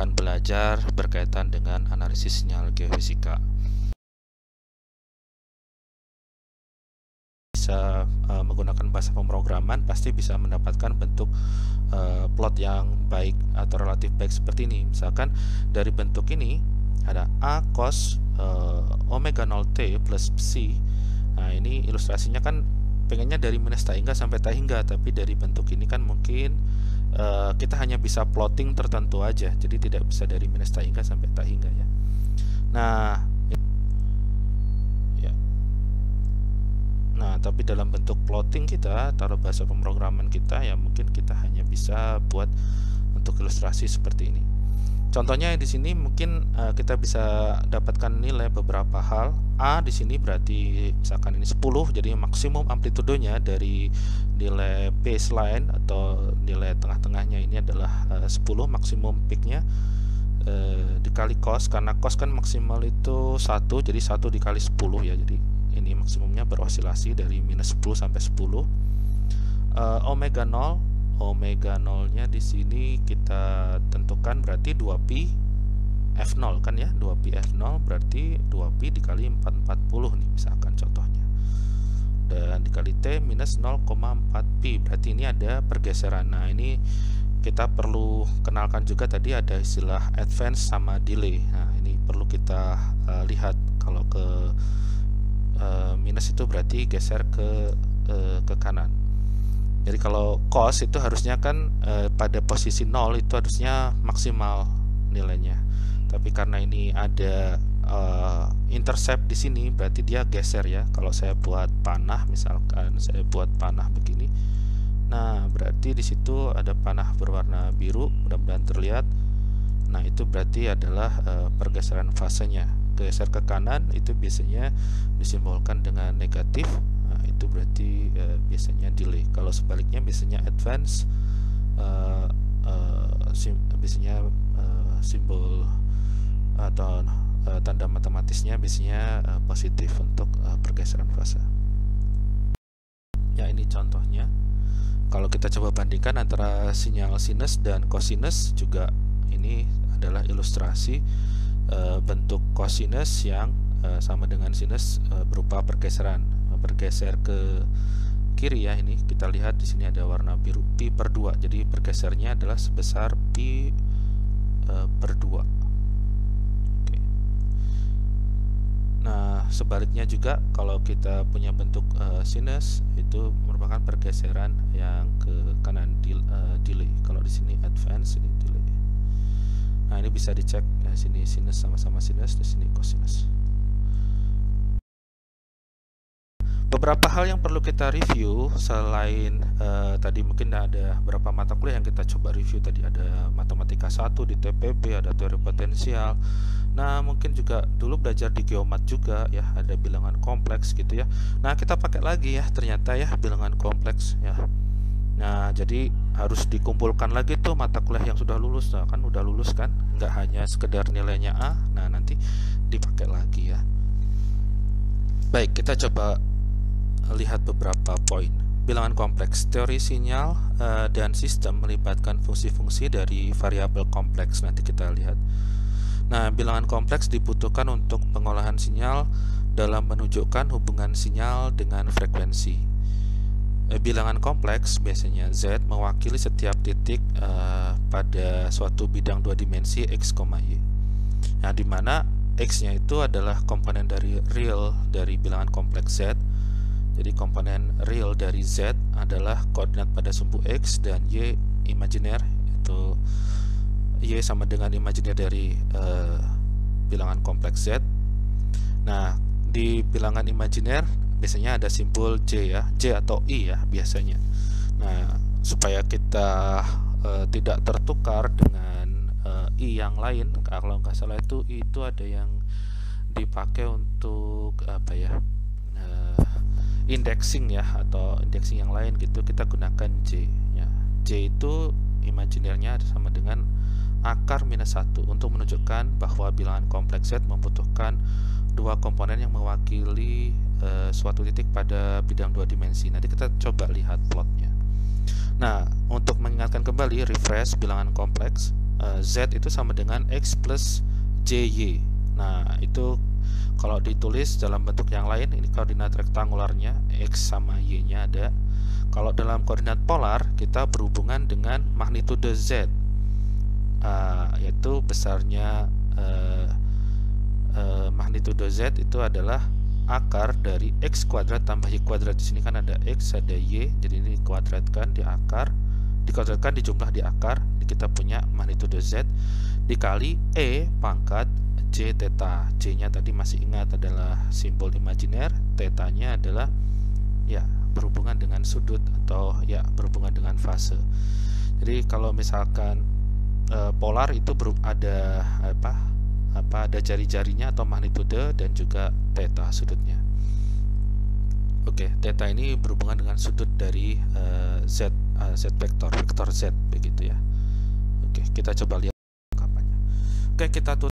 akan belajar berkaitan dengan analisis sinyal geofisika. Bisa menggunakan bahasa pemrograman, pasti bisa mendapatkan bentuk plot yang baik atau relatif baik seperti ini. Misalkan dari bentuk ini ada A cos omega 0 T plus psi. Nah, ini ilustrasinya kan pengennya dari minus tak hingga sampai tak hingga, tapi dari bentuk ini kan mungkin kita hanya bisa plotting tertentu aja, jadi tidak bisa dari minus tak hingga sampai tak hingga ya. Nah, tapi dalam bentuk plotting kita, taruh bahasa pemrograman kita ya, mungkin kita hanya bisa buat untuk ilustrasi seperti ini. Contohnya di sini mungkin kita bisa dapatkan nilai beberapa hal. A di sini berarti misalkan ini 10, jadi maksimum amplitudenya dari nilai baseline atau nilai tengah-tengahnya ini adalah 10, maksimum peaknya dikali cos, karena cos kan maksimal itu 1, jadi 1 dikali 10 ya, jadi ini maksimumnya beroscilasi dari minus 10 sampai 10. Omega 0 nya di sini kita tentukan berarti 2pi F0 kan ya, 2pi F0 berarti 2pi dikali 440 nih misalkan contohnya, dan dikali T minus 0,4pi, berarti ini ada pergeseran. Nah, ini kita perlu kenalkan juga, tadi ada istilah advance sama delay. Nah, ini perlu kita lihat. Kalau ke minus itu berarti geser ke kanan. Jadi kalau cos itu harusnya kan pada posisi 0 itu harusnya maksimal nilainya. Tapi karena ini ada intercept di sini, berarti dia geser ya. Kalau saya buat panah, misalkan saya buat panah begini, nah berarti di situ ada panah berwarna biru, mudah-mudahan terlihat. Nah, itu berarti adalah pergeseran fasenya. Geser ke kanan itu biasanya disimbolkan dengan negatif. Nah, itu berarti biasanya delay. Kalau sebaliknya biasanya advance, biasanya simbol atau tanda matematisnya biasanya positif untuk pergeseran fase. Ya, ini contohnya. Kalau kita coba bandingkan antara sinyal sinus dan cosinus, juga ini adalah ilustrasi bentuk cosinus yang sama dengan sinus berupa pergeseran, bergeser ke kiri ya. Ini kita lihat di sini ada warna biru, pi per 2, jadi bergesernya adalah sebesar pi per 2. Oke. Nah, sebaliknya juga kalau kita punya bentuk sinus, itu merupakan pergeseran yang ke kanan, delay. Kalau di sini advance, ini delay. Nah, ini bisa dicek ya, sini sinus sama-sama sinus, di sini cosinus. Beberapa hal yang perlu kita review selain tadi mungkin ada beberapa mata kuliah yang kita coba review. Tadi ada matematika 1 di TPB, ada teori potensial. Nah, mungkin juga dulu belajar di geomat juga ya, ada bilangan kompleks gitu ya. Nah, kita pakai lagi ya ternyata ya bilangan kompleks ya. Nah, jadi harus dikumpulkan lagi tuh mata kuliah yang sudah lulus. Nah, kan udah lulus kan, nggak hanya sekedar nilainya A. Nah, nanti dipakai lagi ya. Baik, kita coba lihat beberapa poin. Bilangan kompleks, teori sinyal dan sistem melibatkan fungsi-fungsi dari variabel kompleks. Nanti kita lihat. Nah, bilangan kompleks dibutuhkan untuk pengolahan sinyal dalam menunjukkan hubungan sinyal dengan frekuensi. Bilangan kompleks biasanya Z mewakili setiap titik pada suatu bidang 2 dimensi X, Y. Nah, di mana X-nya itu adalah komponen dari real dari bilangan kompleks Z. Jadi komponen real dari Z adalah koordinat pada sumbu X, dan Y imajiner, itu Y sama dengan imajiner dari bilangan kompleks Z. Nah, di bilangan imajiner biasanya ada simbol J ya, J atau I ya biasanya. Nah, supaya kita tidak tertukar dengan I yang lain, kalau nggak salah itu I itu ada yang dipakai untuk apa ya, indexing ya, atau indexing yang lain gitu, kita gunakan J ya. J itu imajinernya sama dengan akar minus 1 untuk menunjukkan bahwa bilangan kompleks Z membutuhkan dua komponen yang mewakili suatu titik pada bidang 2 dimensi. Nanti kita coba lihat plotnya. Nah, untuk mengingatkan kembali, refresh bilangan kompleks Z itu sama dengan X plus JY. Nah, itu kalau ditulis dalam bentuk yang lain, ini koordinat rektangularnya, X sama Y-nya ada. Kalau dalam koordinat polar, kita berhubungan dengan magnitudo Z, yaitu besarnya magnitudo Z itu adalah akar dari X kuadrat tambah Y kuadrat. Di sini kan ada X, ada Y, jadi ini dikuadratkan di akar, dikuadratkan dijumlah di akar, kita punya magnitudo Z dikali E pangkat J theta. J-nya tadi masih ingat adalah simbol imajiner, theta-nya adalah ya berhubungan dengan sudut atau ya berhubungan dengan fase. Jadi kalau misalkan polar itu ada ada jari-jarinya atau magnitude dan juga theta sudutnya. Oke, theta ini berhubungan dengan sudut dari Z vektor Z begitu ya. Oke, kita coba lihat ungkapannya. Oke, kita tutup